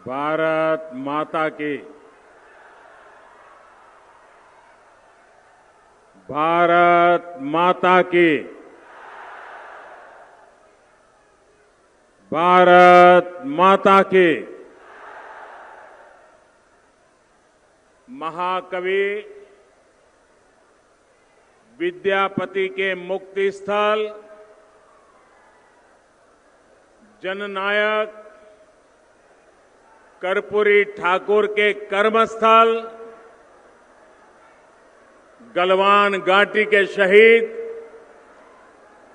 भारत माता की। भारत माता की। भारत माता की। महाकवि विद्यापति के मुक्ति स्थल, जननायक कर्पूरी ठाकुर के कर्मस्थल, गलवान घाटी के शहीद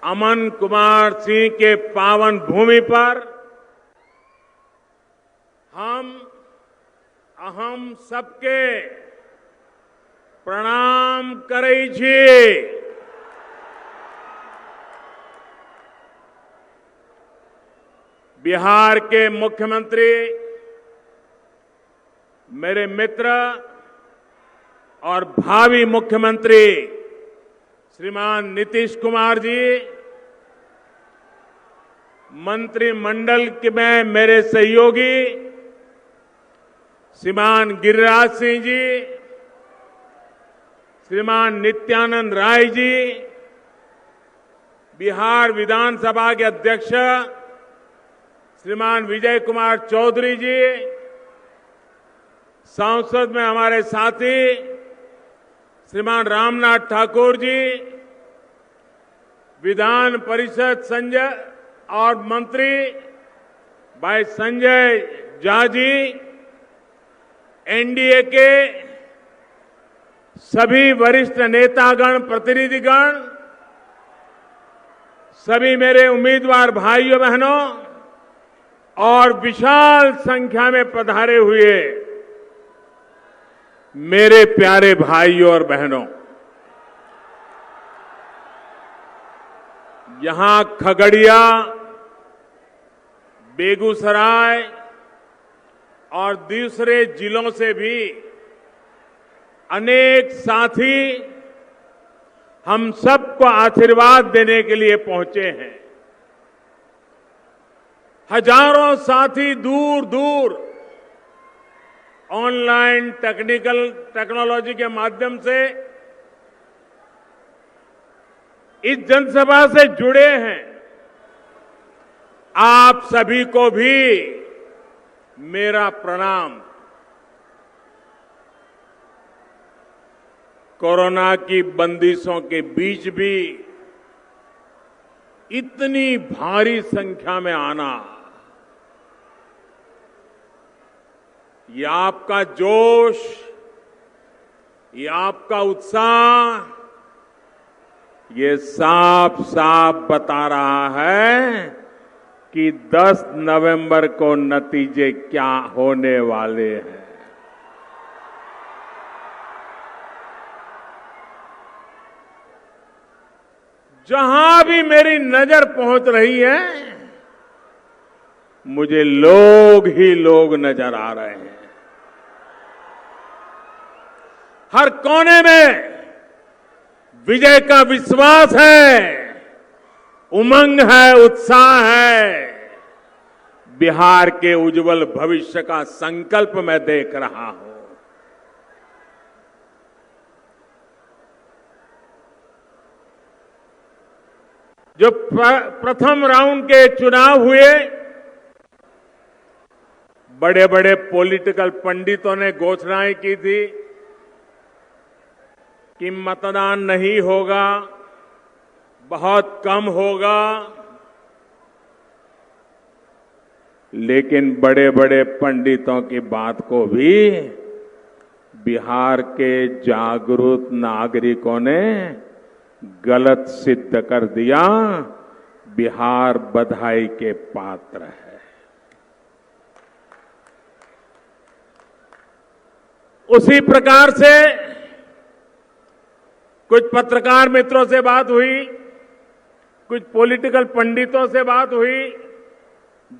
अमन कुमार सिंह के पावन भूमि पर हम सबके प्रणाम करै छी। बिहार के मुख्यमंत्री, मेरे मित्र और भावी मुख्यमंत्री श्रीमान नीतीश कुमार जी, मंत्रिमंडल के में मेरे सहयोगी श्रीमान गिरिराज सिंह जी, श्रीमान नित्यानंद राय जी, बिहार विधानसभा के अध्यक्ष श्रीमान विजय कुमार चौधरी जी, संसद में हमारे साथी श्रीमान रामनाथ ठाकुर जी, विधान परिषद संजय और मंत्री भाई संजय झा जी, एनडीए के सभी वरिष्ठ नेतागण, प्रतिनिधिगण, सभी मेरे उम्मीदवार भाइयों बहनों और विशाल संख्या में पधारे हुए मेरे प्यारे भाइयों और बहनों, यहां खगड़िया, बेगूसराय और दूसरे जिलों से भी अनेक साथी हम सबको आशीर्वाद देने के लिए पहुंचे हैं। हजारों साथी दूर दूर ऑनलाइन टेक्नोलॉजी के माध्यम से इस जनसभा से जुड़े हैं। आप सभी को भी मेरा प्रणाम। कोरोना की बंदिशों के बीच भी इतनी भारी संख्या में आना, ये आपका जोश, ये आपका उत्साह, ये साफ साफ बता रहा है कि 10 नवंबर को नतीजे क्या होने वाले हैं। जहां भी मेरी नजर पहुंच रही है, मुझे लोग ही लोग नजर आ रहे हैं। हर कोने में विजय का विश्वास है, उमंग है, उत्साह है। बिहार के उज्जवल भविष्य का संकल्प मैं देख रहा हूं। जो प्रथम राउंड के चुनाव हुए, बड़े बड़े पॉलिटिकल पंडितों ने घोषणाएं की थी कि मतदान नहीं होगा, बहुत कम होगा, लेकिन बड़े बड़े पंडितों की बात को भी बिहार के जागरूक नागरिकों ने गलत सिद्ध कर दिया। बिहार बधाई के पात्र है। उसी प्रकार से कुछ पत्रकार मित्रों से बात हुई, कुछ पॉलिटिकल पंडितों से बात हुई,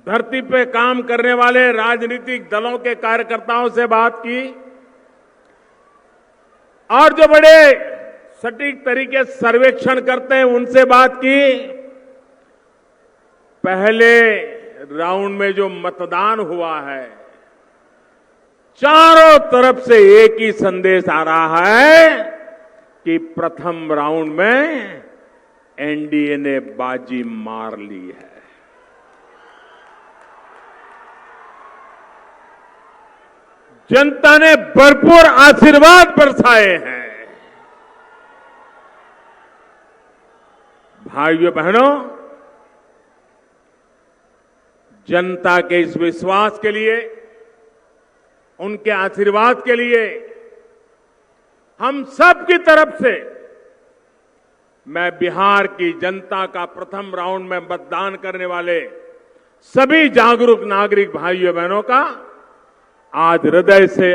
धरती पे काम करने वाले राजनीतिक दलों के कार्यकर्ताओं से बात की, और जो बड़े सटीक तरीके से सर्वेक्षण करते हैं उनसे बात की। पहले राउंड में जो मतदान हुआ है, चारों तरफ से एक ही संदेश आ रहा है कि प्रथम राउंड में एनडीए ने बाजी मार ली है। जनता ने भरपूर आशीर्वाद बरसाए हैं। भाइयों बहनों, जनता के इस विश्वास के लिए, उनके आशीर्वाद के लिए हम सब की तरफ से मैं बिहार की जनता का प्रथम राउंड में मतदान करने वाले सभी जागरूक नागरिक भाइयों बहनों का आज हृदय से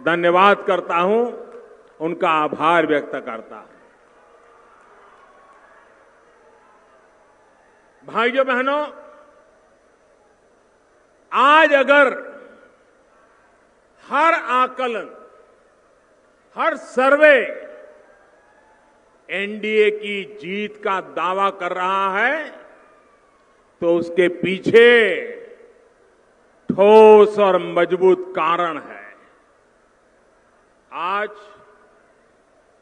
धन्यवाद करता हूं, उनका आभार व्यक्त करता हूं। भाइयों बहनों, आज अगर हर आकलन, हर सर्वे एनडीए की जीत का दावा कर रहा है तो उसके पीछे ठोस और मजबूत कारण है। आज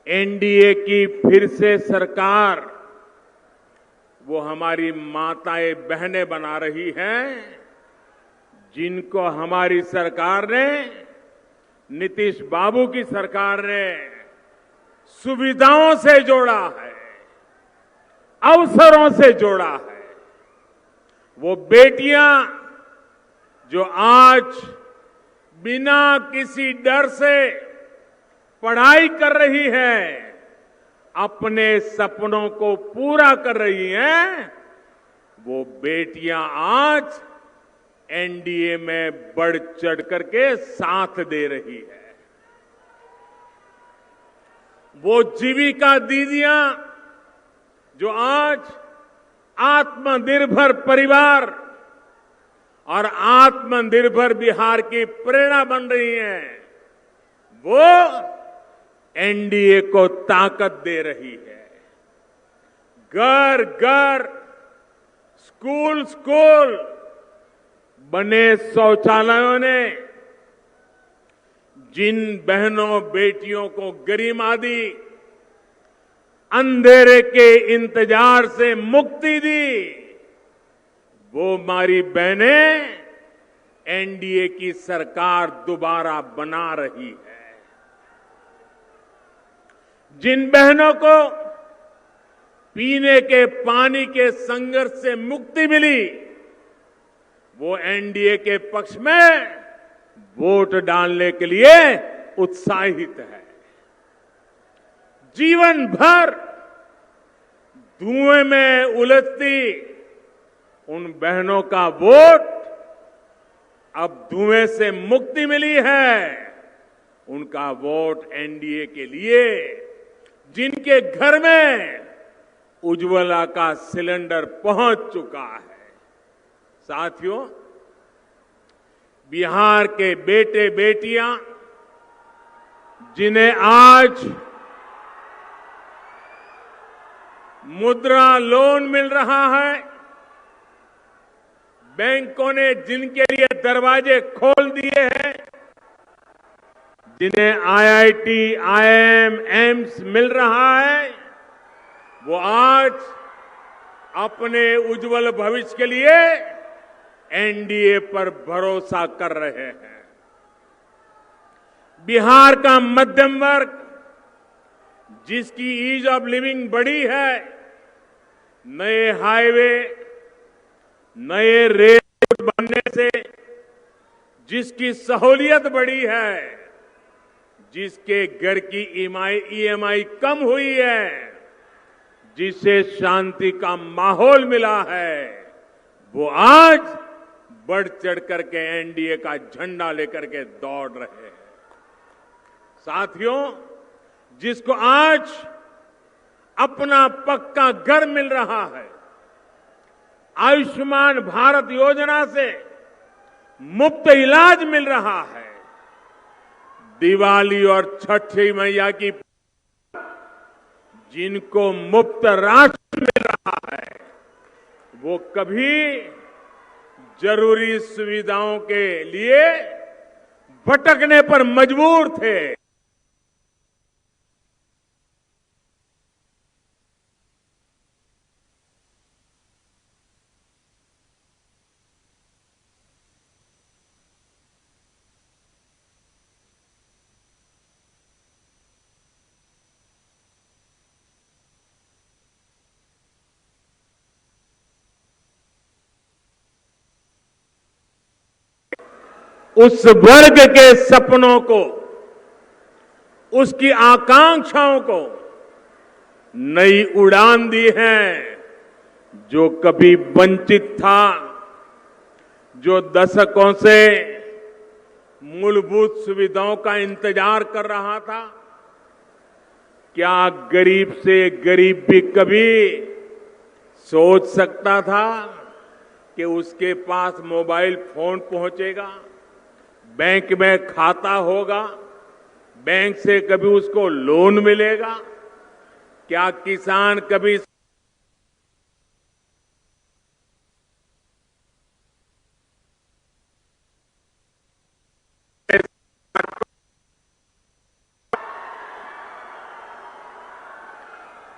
एनडीए की फिर से सरकार वो हमारी माताएं बहनें बना रही हैं जिनको हमारी सरकार ने, नीतीश बाबू की सरकार ने सुविधाओं से जोड़ा है, अवसरों से जोड़ा है। वो बेटियां जो आज बिना किसी डर से पढ़ाई कर रही हैं, अपने सपनों को पूरा कर रही हैं, वो बेटियां आज एनडीए में बढ़ चढ़ करके साथ दे रही है। वो जीविका दीदियां जो आज आत्मनिर्भर परिवार और आत्मनिर्भर बिहार की प्रेरणा बन रही हैं, वो एनडीए को ताकत दे रही है। घर घर, स्कूल स्कूल बने शौचालयों ने जिन बहनों बेटियों को गरिमा दी, अंधेरे के इंतजार से मुक्ति दी, वो हमारी बहनें एनडीए की सरकार दोबारा बना रही है। जिन बहनों को पीने के पानी के संघर्ष से मुक्ति मिली, वो एनडीए के पक्ष में वोट डालने के लिए उत्साहित है। जीवन भर धुएं में उलझती उन बहनों का वोट अब धुएं से मुक्ति मिली है, उनका वोट एनडीए के लिए। जिनके घर में उज्ज्वला का सिलेंडर पहुंच चुका है। साथियों, बिहार के बेटे बेटियां जिन्हें आज मुद्रा लोन मिल रहा है, बैंकों ने जिनके लिए दरवाजे खोल दिए हैं, जिन्हें आईआईटी, आईआईएम, एम्स मिल रहा है, वो आज अपने उज्जवल भविष्य के लिए एनडीए पर भरोसा कर रहे हैं। बिहार का मध्यम वर्ग जिसकी ईज ऑफ लिविंग बढ़ी है, नए हाईवे, नए रेल बनने से जिसकी सहूलियत बढ़ी है, जिसके घर की ईएमआई कम हुई है, जिसे शांति का माहौल मिला है, वो आज बढ़ चढ़ करके एनडीए का झंडा लेकर के दौड़ रहे हैं। साथियों, जिसको आज अपना पक्का घर मिल रहा है, आयुष्मान भारत योजना से मुफ्त इलाज मिल रहा है, दिवाली और छठी मैया की जिनको मुफ्त राशन मिल रहा है, वो कभी जरूरी सुविधाओं के लिए भटकने पर मजबूर थे। उस वर्ग के सपनों को, उसकी आकांक्षाओं को नई उड़ान दी है। जो कभी वंचित था, जो दशकों से मूलभूत सुविधाओं का इंतजार कर रहा था, क्या गरीब से गरीब भी कभी सोच सकता था कि उसके पास मोबाइल फोन पहुंचेगा, बैंक में खाता होगा, बैंक से कभी उसको लोन मिलेगा? क्या किसान कभी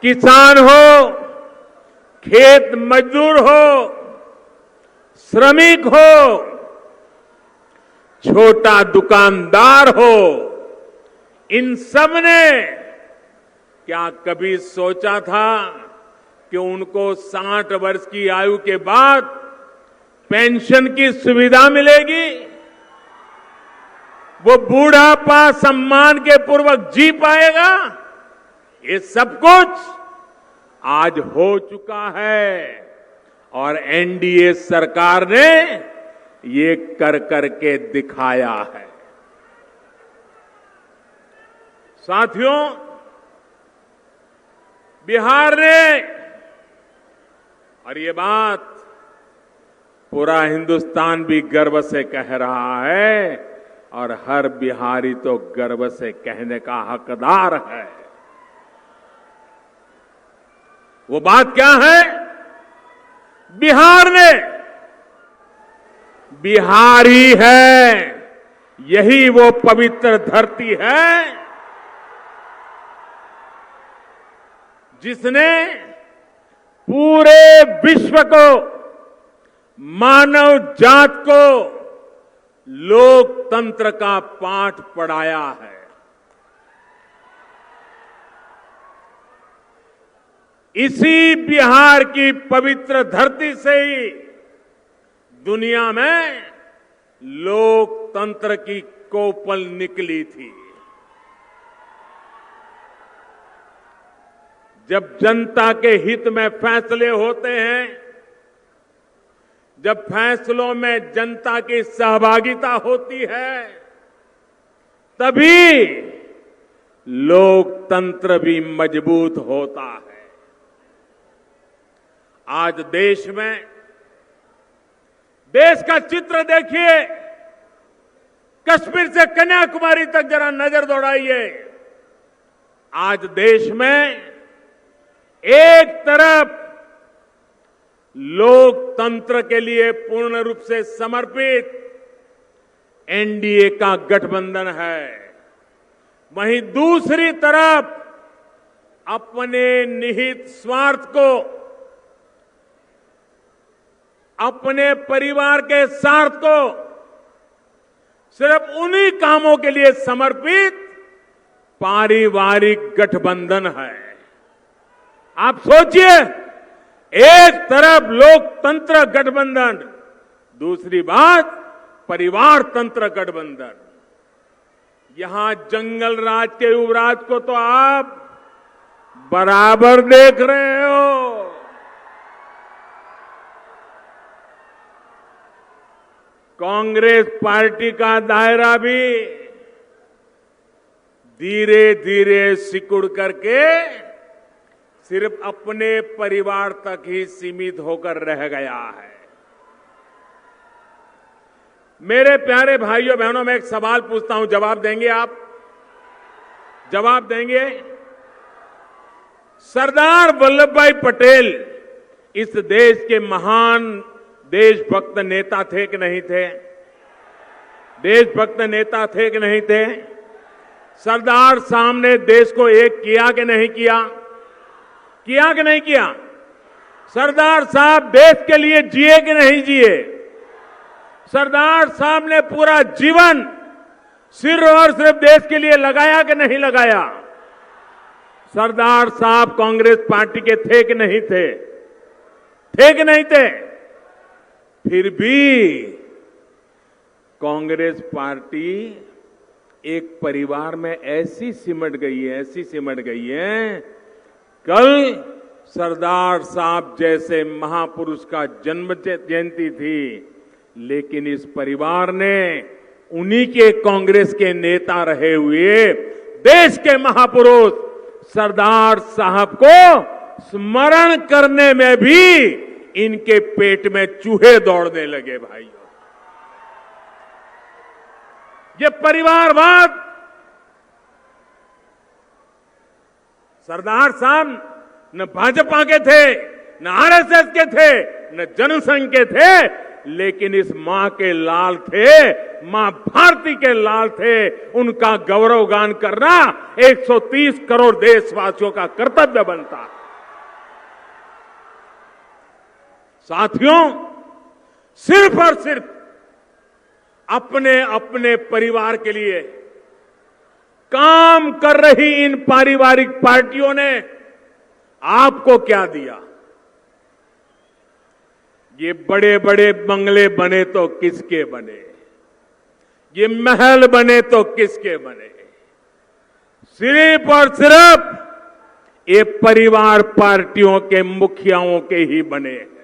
किसान हो, खेत मजदूर हो, श्रमिक हो, छोटा दुकानदार हो, इन सब ने क्या कभी सोचा था कि उनको 60 वर्ष की आयु के बाद पेंशन की सुविधा मिलेगी, वो बूढ़ापा सम्मान के पूर्वक जी पाएगा? ये सब कुछ आज हो चुका है और एनडीए सरकार ने ये कर करके दिखाया है। साथियों, बिहार ने, और ये बात पूरा हिंदुस्तान भी गर्व से कह रहा है और हर बिहारी तो गर्व से कहने का हकदार है। वो बात क्या है? बिहार ने, बिहार ही है, यही वो पवित्र धरती है जिसने पूरे विश्व को, मानव जात को लोकतंत्र का पाठ पढ़ाया है। इसी बिहार की पवित्र धरती से ही दुनिया में लोकतंत्र की कोपल निकली थी। जब जनता के हित में फैसले होते हैं, जब फैसलों में जनता की सहभागिता होती है, तभी लोकतंत्र भी मजबूत होता है। आज देश में, देश का चित्र देखिए, कश्मीर से कन्याकुमारी तक जरा नजर दौड़ाइए। आज देश में एक तरफ लोकतंत्र के लिए पूर्ण रूप से समर्पित एनडीए का गठबंधन है, वहीं दूसरी तरफ अपने निहित स्वार्थ को, अपने परिवार के स्वार्थ को सिर्फ उन्हीं कामों के लिए समर्पित पारिवारिक गठबंधन है। आप सोचिए, एक तरफ लोकतंत्र गठबंधन, दूसरी बात परिवार तंत्र गठबंधन। यहां जंगल राज के युवराज को तो आप बराबर देख रहे हो। कांग्रेस पार्टी का दायरा भी धीरे धीरे सिकुड़ करके सिर्फ अपने परिवार तक ही सीमित होकर रह गया है। मेरे प्यारे भाइयों बहनों, मैं एक सवाल पूछता हूं, जवाब देंगे आप? जवाब देंगे? सरदार वल्लभ भाई पटेल इस देश के महान देशभक्त नेता थे कि नहीं थे? देशभक्त नेता थे कि नहीं थे? सरदार साहब ने देश को एक किया कि नहीं किया? किया कि नहीं किया? सरदार साहब देश के लिए जिए कि नहीं जिए? सरदार साहब ने पूरा जीवन सिर्फ और सिर्फ देश के लिए लगाया कि नहीं लगाया? सरदार साहब कांग्रेस पार्टी के थे कि नहीं थे? थे कि नहीं थे? फिर भी कांग्रेस पार्टी एक परिवार में ऐसी सिमट गई है, ऐसी सिमट गई है। कल सरदार साहब जैसे महापुरुष का जन्म जयंती थी, लेकिन इस परिवार ने उन्हीं के कांग्रेस के नेता रहे हुए देश के महापुरुष सरदार साहब को स्मरण करने में भी इनके पेट में चूहे दौड़ने लगे भाइयों। ये परिवारवाद, सरदार साहब न भाजपा के थे, न आरएसएस के थे, न जनसंघ के थे, लेकिन इस मां के लाल थे, मां भारती के लाल थे। उनका गौरवगान करना 130 करोड़ देशवासियों का कर्तव्य बनता है। साथियों, सिर्फ और सिर्फ अपने अपने परिवार के लिए काम कर रही इन पारिवारिक पार्टियों ने आपको क्या दिया? ये बड़े बड़े बंगले बने तो किसके बने? ये महल बने तो किसके बने? सिर्फ और सिर्फ ये परिवार पार्टियों के मुखियाओं के ही बने हैं।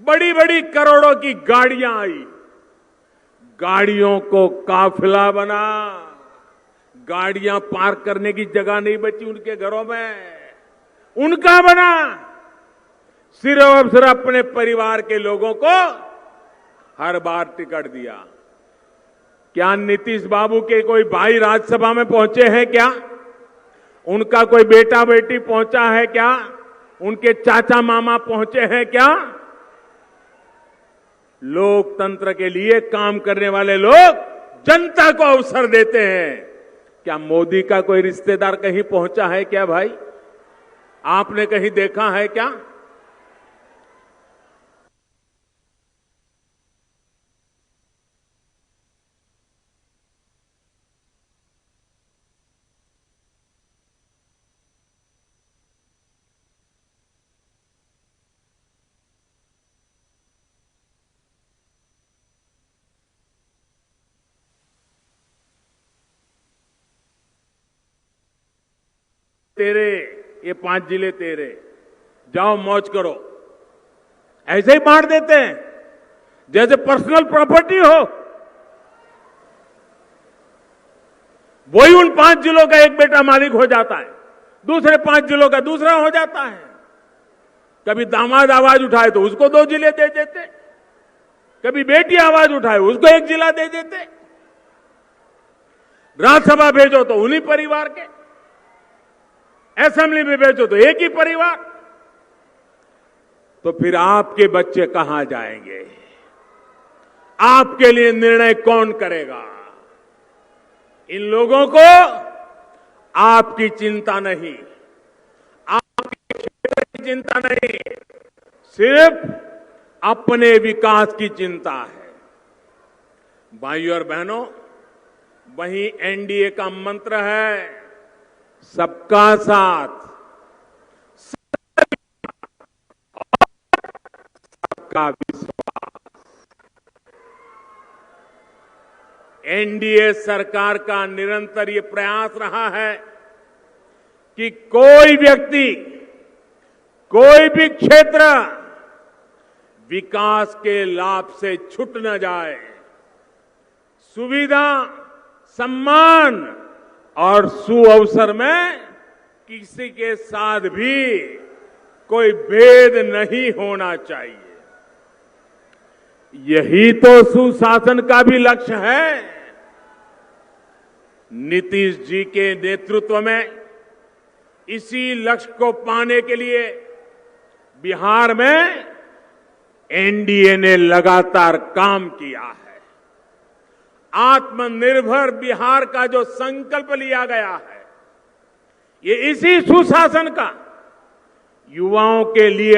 बड़ी बड़ी करोड़ों की गाड़ियां आई, गाड़ियों को काफिला बना, गाड़ियां पार्क करने की जगह नहीं बची उनके घरों में, उनका बना। सिर्फ और सिर्फ अपने परिवार के लोगों को हर बार टिकट दिया। क्या नीतीश बाबू के कोई भाई राज्यसभा में पहुंचे हैं क्या? उनका कोई बेटा बेटी पहुंचा है क्या? उनके चाचा मामा पहुंचे हैं क्या? लोकतंत्र के लिए काम करने वाले लोग जनता को अवसर देते हैं। क्या मोदी का कोई रिश्तेदार कहीं पहुंचा है क्या भाई? आपने कहीं देखा है क्या? तेरे, ये 5 जिले तेरे, जाओ मौज करो, ऐसे ही बांट देते हैं जैसे पर्सनल प्रॉपर्टी हो। वही उन 5 जिलों का एक बेटा मालिक हो जाता है, दूसरे 5 जिलों का दूसरा हो जाता है। कभी दामाद आवाज उठाए तो उसको 2 जिले दे देते, कभी बेटी आवाज उठाए उसको 1 जिला दे देते। राज्यसभा भेजो तो उन्हीं परिवार के, असेंबली में भेजो तो एक ही परिवार। तो फिर आपके बच्चे कहां जाएंगे? आपके लिए निर्णय कौन करेगा? इन लोगों को आपकी चिंता नहीं, आपके क्षेत्र की चिंता नहीं, सिर्फ अपने विकास की चिंता है। भाइयों और बहनों, वहीं एनडीए का मंत्र है सबका साथ, सबका विश्वास। एनडीए सरकार का निरंतर ये प्रयास रहा है कि कोई व्यक्ति, कोई भी क्षेत्र विकास के लाभ से छूट न जाए। सुविधा, सम्मान और सुअवसर में किसी के साथ भी कोई भेद नहीं होना चाहिए। यही तो सुशासन का भी लक्ष्य है। नीतीश जी के नेतृत्व में इसी लक्ष्य को पाने के लिए बिहार में एनडीए ने लगातार काम किया है। आत्मनिर्भर बिहार का जो संकल्प लिया गया है, ये इसी सुशासन का युवाओं के लिए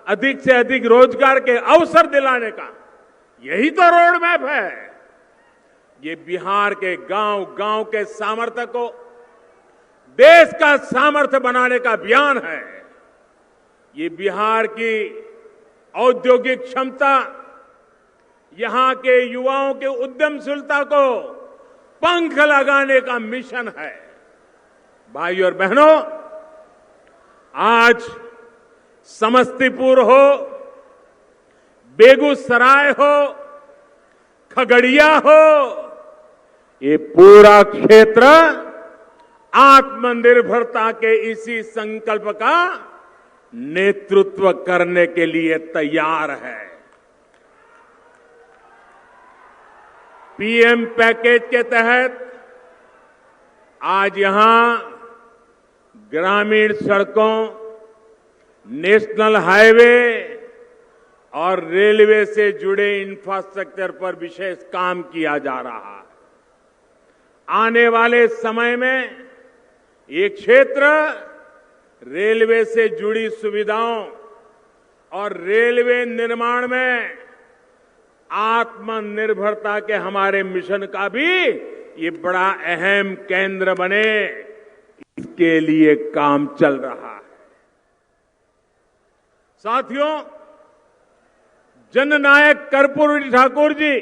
अधिक से अधिक रोजगार के अवसर दिलाने का यही तो रोड मैप है। ये बिहार के गांव गांव के सामर्थ्य को देश का सामर्थ्य बनाने का अभियान है। ये बिहार की औद्योगिक क्षमता, यहां के युवाओं के उद्यमशीलता को पंख लगाने का मिशन है। भाइयों और बहनों, आज समस्तीपुर हो, बेगूसराय हो, खगड़िया हो, ये पूरा क्षेत्र आत्मनिर्भरता के इसी संकल्प का नेतृत्व करने के लिए तैयार है। पीएम पैकेज के तहत आज यहां ग्रामीण सड़कों, नेशनल हाईवे और रेलवे से जुड़े इंफ्रास्ट्रक्चर पर विशेष काम किया जा रहा है। आने वाले समय में ये क्षेत्र रेलवे से जुड़ी सुविधाओं और रेलवे निर्माण में आत्मनिर्भरता के हमारे मिशन का भी ये बड़ा अहम केंद्र बने, इसके लिए काम चल रहा है। साथियों, जननायक कर्पूरी ठाकुर जी,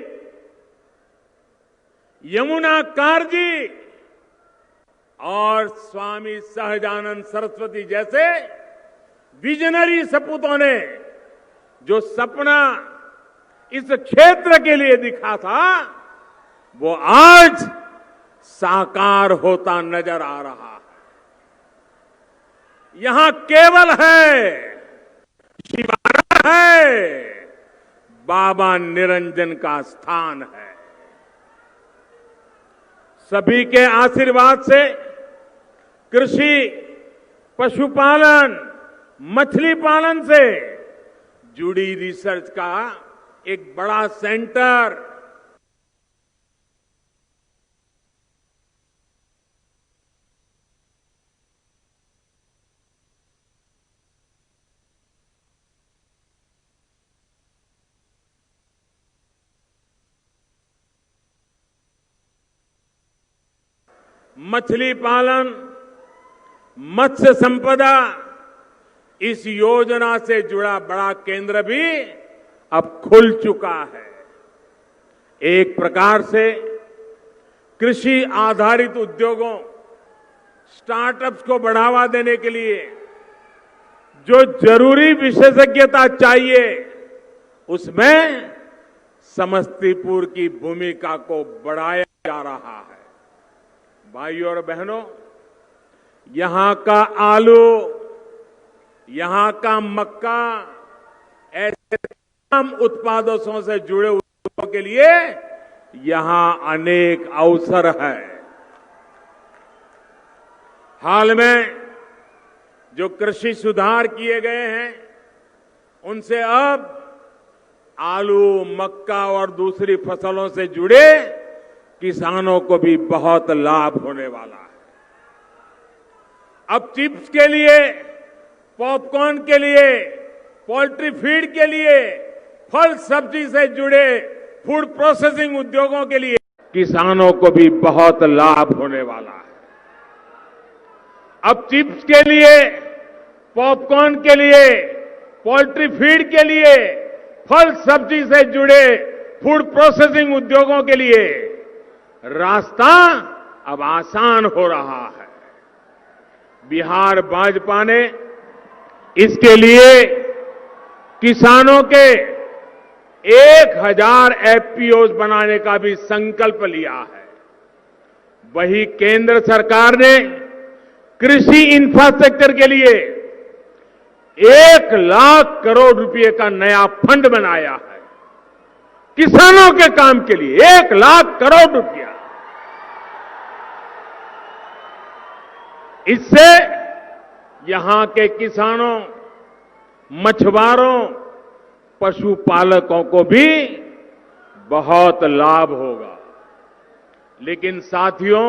यमुना कार जी और स्वामी सहजानंद सरस्वती जैसे विजनरी सपूतों ने जो सपना इस क्षेत्र के लिए दिखा था, वो आज साकार होता नजर आ रहा है। यहां केवल है, शिवारा है, बाबा निरंजन का स्थान है। सभी के आशीर्वाद से कृषि, पशुपालन, मछली पालन से जुड़ी रिसर्च का एक बड़ा सेंटर मछली पालन, मत्स्य संपदा, इस योजना से जुड़ा बड़ा केंद्र भी अब खुल चुका है। एक प्रकार से कृषि आधारित उद्योगों, स्टार्टअप्स को बढ़ावा देने के लिए जो जरूरी विशेषज्ञता चाहिए, उसमें समस्तीपुर की भूमिका को बढ़ाया जा रहा है। भाइयों और बहनों, यहां का आलू, यहां का मक्का, ऐसे तमाम उत्पादों से जुड़े उद्योगों के लिए यहां अनेक अवसर है। हाल में जो कृषि सुधार किए गए हैं, उनसे अब आलू, मक्का और दूसरी फसलों से जुड़े किसानों को भी बहुत लाभ होने वाला है। अब चिप्स के लिए, पॉपकॉर्न के लिए, पोल्ट्री फीड के लिए, फल सब्जी से जुड़े फूड प्रोसेसिंग उद्योगों के लिए किसानों को भी बहुत लाभ होने वाला है। अब चिप्स के लिए, पॉपकॉर्न के लिए, पोल्ट्री फीड के लिए, फल सब्जी से जुड़े फूड प्रोसेसिंग उद्योगों के लिए रास्ता अब आसान हो रहा है। बिहार भाजपा ने इसके लिए किसानों के 1000 एफपीओ बनाने का भी संकल्प लिया है। वही केंद्र सरकार ने कृषि इंफ्रास्ट्रक्चर के लिए 1 लाख करोड़ रुपए का नया फंड बनाया है। किसानों के काम के लिए 1 लाख करोड़ रुपया। इससे यहां के किसानों, मछुआरों, पशुपालकों को भी बहुत लाभ होगा। लेकिन साथियों,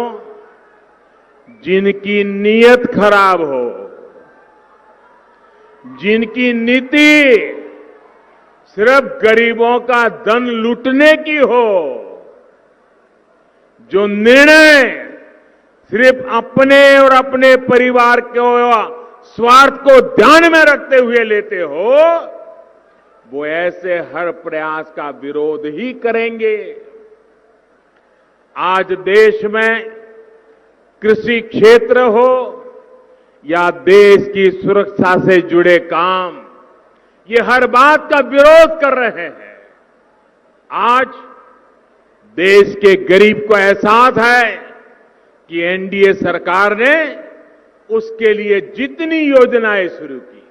जिनकी नीयत खराब हो, जिनकी नीति सिर्फ गरीबों का धन लूटने की हो, जो निर्णय सिर्फ अपने और अपने परिवार को स्वार्थ को ध्यान में रखते हुए लेते हो, वो ऐसे हर प्रयास का विरोध ही करेंगे। आज देश में कृषि क्षेत्र हो या देश की सुरक्षा से जुड़े काम, ये हर बात का विरोध कर रहे हैं। आज देश के गरीब को एहसास है कि एनडीए सरकार ने उसके लिए जितनी योजनाएं शुरू की,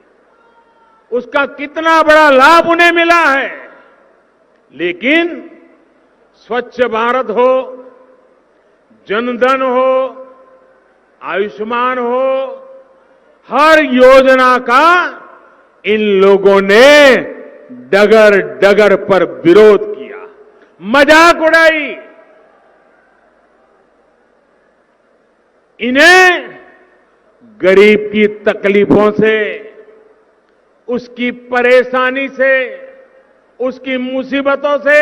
उसका कितना बड़ा लाभ उन्हें मिला है। लेकिन स्वच्छ भारत हो, जनधन हो, आयुष्मान हो, हर योजना का इन लोगों ने डगर डगर पर विरोध किया, मजाक उड़ाई। इन्हें गरीब की तकलीफों से, उसकी परेशानी से, उसकी मुसीबतों से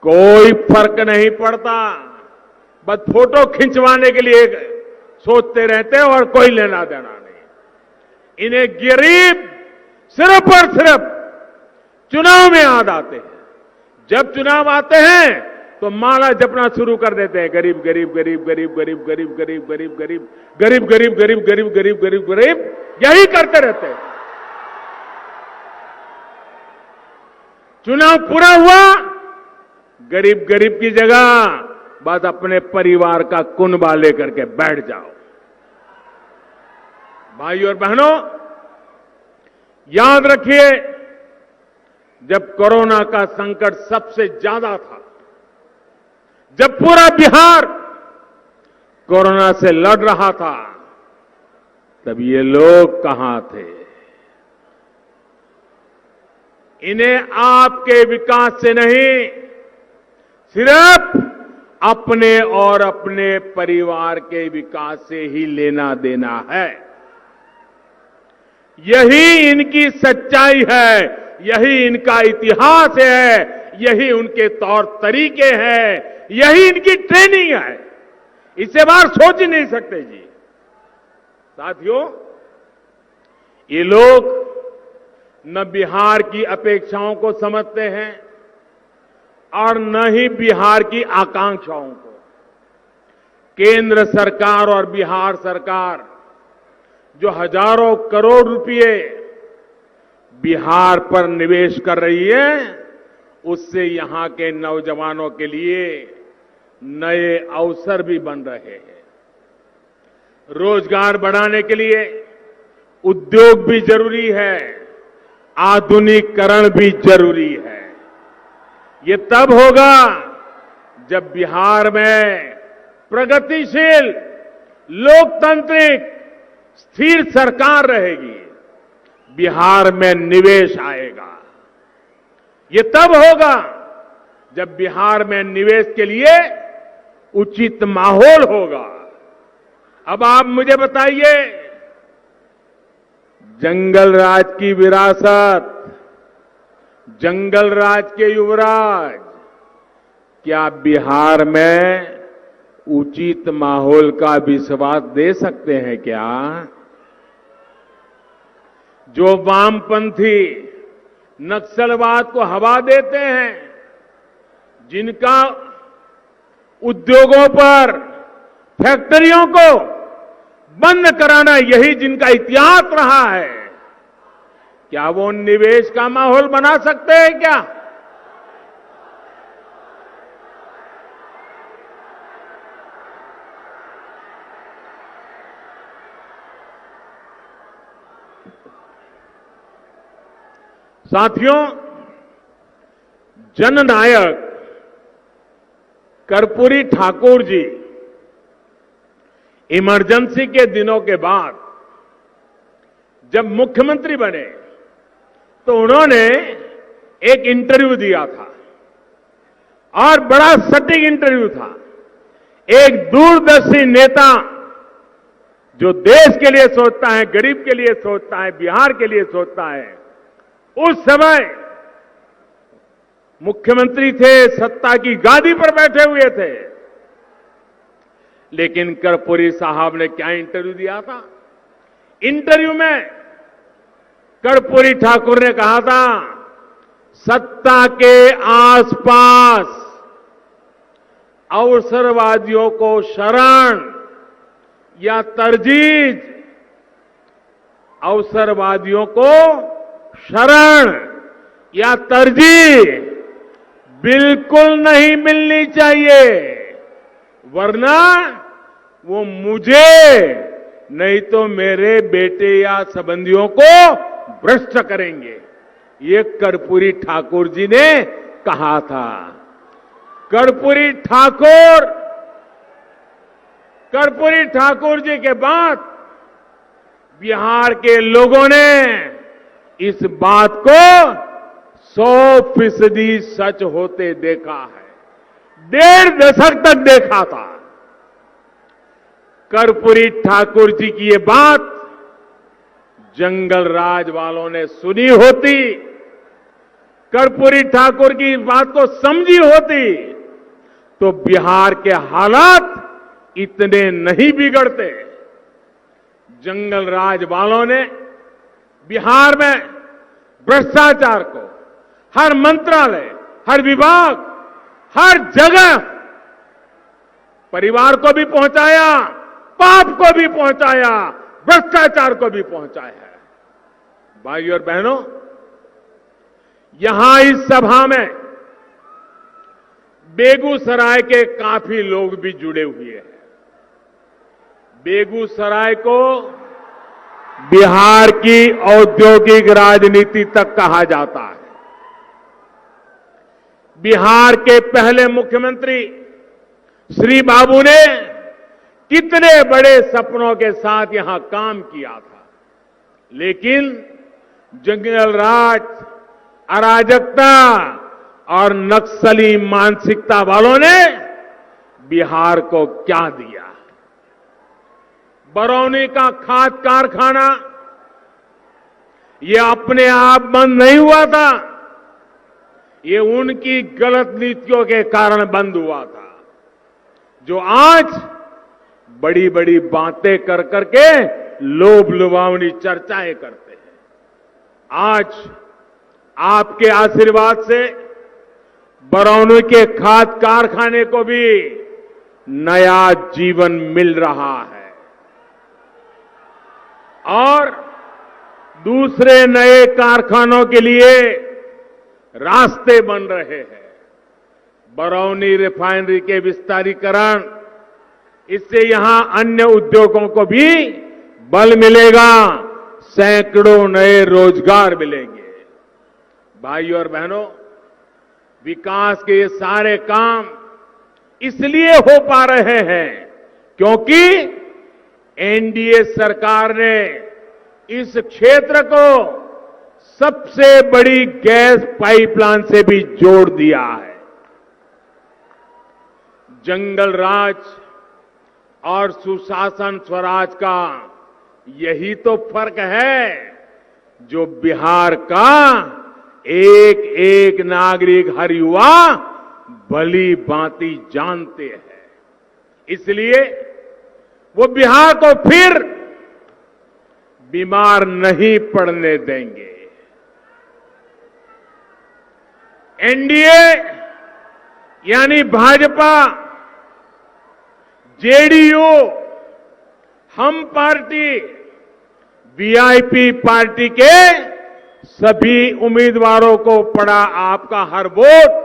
कोई फर्क नहीं पड़ता। बस फोटो खिंचवाने के लिए सोचते रहते हैं और कोई लेना देना नहीं। इन्हें गरीब सिर्फ और सिर्फ चुनाव में याद आते हैं। जब चुनाव आते हैं तो माला जपना शुरू कर देते हैं, गरीब गरीब गरीब गरीब गरीब गरीब गरीब गरीब गरीब गरीब गरीब गरीब गरीब गरीब गरीब गरीब, यही करते रहते हैं। चुनाव पूरा हुआ, गरीब गरीब की जगह बस अपने परिवार का कुनबा लेकर के बैठ जाओ। भाइयों और बहनों, याद रखिए, जब कोरोना का संकट सबसे ज्यादा था, जब पूरा बिहार कोरोना से लड़ रहा था, तब ये लोग कहां थे? इन्हें आपके विकास से नहीं, सिर्फ अपने और अपने परिवार के विकास से ही लेना देना है। यही इनकी सच्चाई है, यही इनका इतिहास है, यही उनके तौर तरीके हैं, यही इनकी ट्रेनिंग है। इससे बाहर सोच ही नहीं सकते जी। साथियों, ये लोग न बिहार की अपेक्षाओं को समझते हैं और न ही बिहार की आकांक्षाओं को। केंद्र सरकार और बिहार सरकार जो हजारों करोड़ रुपए बिहार पर निवेश कर रही है, उससे यहां के नौजवानों के लिए नए अवसर भी बन रहे हैं। रोजगार बढ़ाने के लिए उद्योग भी जरूरी है, आधुनिकीकरण भी जरूरी है। ये तब होगा जब बिहार में प्रगतिशील, लोकतांत्रिक, स्थिर सरकार रहेगी, बिहार में निवेश आएगा। ये तब होगा जब बिहार में निवेश के लिए उचित माहौल होगा। अब आप मुझे बताइए, जंगल राज की विरासत, जंगल राज के युवराज, क्या बिहार में उचित माहौल का विश्वास दे सकते हैं क्या? जो वामपंथी नक्सलवाद को हवा देते हैं, जिनका उद्योगों पर, फैक्ट्रियों को बंद कराना यही जिनका इतिहास रहा है, क्या वो निवेश का माहौल बना सकते हैं क्या? साथियों, जननायक कर्पूरी ठाकुर जी इमरजेंसी के दिनों के बाद जब मुख्यमंत्री बने तो उन्होंने एक इंटरव्यू दिया था और बड़ा सटीक इंटरव्यू था। एक दूरदर्शी नेता जो देश के लिए सोचता है, गरीब के लिए सोचता है, बिहार के लिए सोचता है, उस समय मुख्यमंत्री थे, सत्ता की गादी पर बैठे हुए थे, लेकिन कर्पूरी साहब ने क्या इंटरव्यू दिया था? इंटरव्यू में कर्पूरी ठाकुर ने कहा था, सत्ता के आसपास अवसरवादियों को शरण या तरजीह, अवसरवादियों को शरण या तरजीह बिल्कुल नहीं मिलनी चाहिए, वरना वो मुझे नहीं तो मेरे बेटे या संबंधियों को भ्रष्ट करेंगे। ये कर्पूरी ठाकुर जी ने कहा था। कर्पूरी ठाकुर जी के बाद बिहार के लोगों ने इस बात को 100% सच होते देखा है। 1.5 दशक तक देखा था। कर्पूरी ठाकुर जी की ये बात जंगल राज वालों ने सुनी होती, कर्पूरी ठाकुर की इस बात को समझी होती, तो बिहार के हालात इतने नहीं बिगड़ते। जंगल राज वालों ने बिहार में भ्रष्टाचार को हर मंत्रालय, हर विभाग, हर जगह परिवार को भी पहुंचाया, पाप को भी पहुंचाया, भ्रष्टाचार को भी पहुंचाया है। भाइयों और बहनों, यहां इस सभा में बेगूसराय के काफी लोग भी जुड़े हुए हैं। बेगूसराय को बिहार की औद्योगिक राजनीति तक कहा जाता है। बिहार के पहले मुख्यमंत्री श्री बाबू ने कितने बड़े सपनों के साथ यहां काम किया था, लेकिन जंगल राज, अराजकता और नक्सली मानसिकता वालों ने बिहार को क्या दिया? बरौनी का खाद कारखाना ये अपने आप बंद नहीं हुआ था, ये उनकी गलत नीतियों के कारण बंद हुआ था, जो आज बड़ी बड़ी बातें कर करके लोभ लुभावनी चर्चाएं करते हैं। आज आपके आशीर्वाद से बरौनी के खाद कारखाने को भी नया जीवन मिल रहा है और दूसरे नए कारखानों के लिए रास्ते बन रहे हैं। बरौनी रिफाइनरी के विस्तारीकरण, इससे यहां अन्य उद्योगों को भी बल मिलेगा, सैकड़ों नए रोजगार मिलेंगे। भाइयों और बहनों, विकास के ये सारे काम इसलिए हो पा रहे हैं क्योंकि एनडीए सरकार ने इस क्षेत्र को सबसे बड़ी गैस पाइपलाइन से भी जोड़ दिया है। जंगल राज और सुशासन स्वराज का यही तो फर्क है जो बिहार का एक एक नागरिक, हर युवा भली भांति जानते हैं। इसलिए वो बिहार को फिर बीमार नहीं पड़ने देंगे। एनडीए यानी भाजपा, जेडीयू, हम पार्टी, वीआईपी पार्टी के सभी उम्मीदवारों को पड़ा आपका हर वोट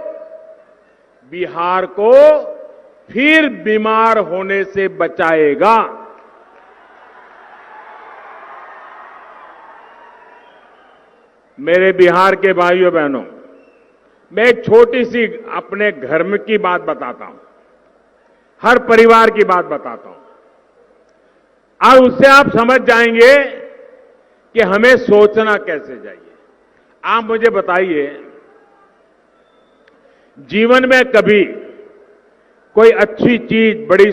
बिहार को फिर बीमार होने से बचाएगा। मेरे बिहार के भाइयों बहनों, मैं एक छोटी सी अपने घर में की बात बताता हूं, हर परिवार की बात बताता हूं, और उससे आप समझ जाएंगे कि हमें सोचना कैसे चाहिए। आप मुझे बताइए, जीवन में कभी कोई अच्छी चीज बड़ी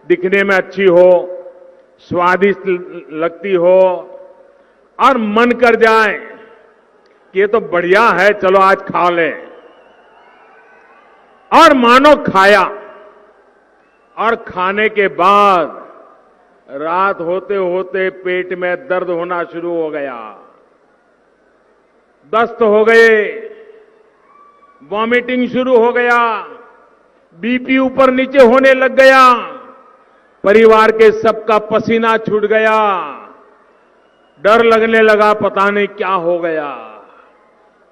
दिखने में अच्छी हो, स्वादिष्ट लगती हो और मन कर जाए कि ये तो बढ़िया है, चलो आज खा लें, और मानो खाया और खाने के बाद रात होते होते पेट में दर्द होना शुरू हो गया, दस्त हो गए, वॉमिटिंग शुरू हो गया, बीपी ऊपर नीचे होने लग गया, परिवार के सबका पसीना छूट गया, डर लगने लगा पता नहीं क्या हो गया।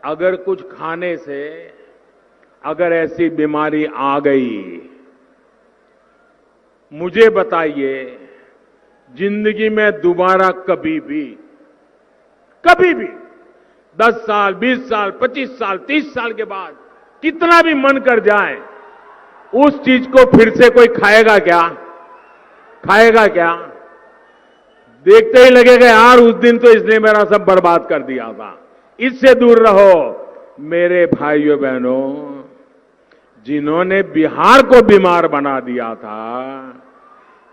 अगर कुछ खाने से अगर ऐसी बीमारी आ गई, मुझे बताइए जिंदगी में दोबारा कभी भी 10 साल, 20 साल, 25 साल, 30 साल के बाद कितना भी मन कर जाए, उस चीज को फिर से कोई खाएगा क्या? खाएगा क्या? देखते ही लगेगा यार उस दिन तो इसने मेरा सब बर्बाद कर दिया था, इससे दूर रहो। मेरे भाइयों बहनों, जिन्होंने बिहार को बीमार बना दिया था,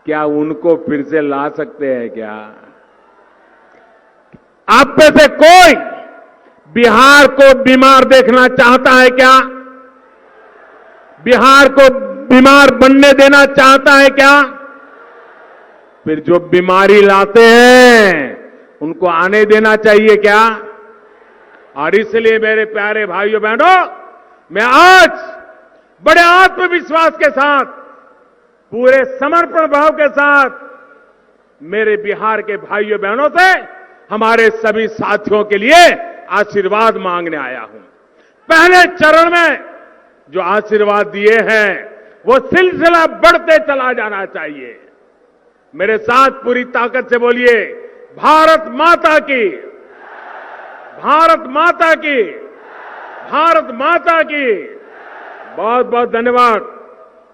क्या उनको फिर से ला सकते हैं क्या? आप में से कोई बिहार को बीमार देखना चाहता है क्या? बिहार को बीमार बनने देना चाहता है क्या? फिर जो बीमारी लाते हैं उनको आने देना चाहिए क्या? और इसलिए मेरे प्यारे भाइयों बहनों, मैं आज बड़े आत्मविश्वास के साथ, पूरे समर्पण भाव के साथ मेरे बिहार के भाइयों बहनों से, हमारे सभी साथियों के लिए आशीर्वाद मांगने आया हूं। पहले चरण में जो आशीर्वाद दिए हैं वो सिलसिला बढ़ते चला जाना चाहिए। मेरे साथ पूरी ताकत से बोलिए, भारत माता की, भारत माता की, भारत माता की। बहुत बहुत धन्यवाद।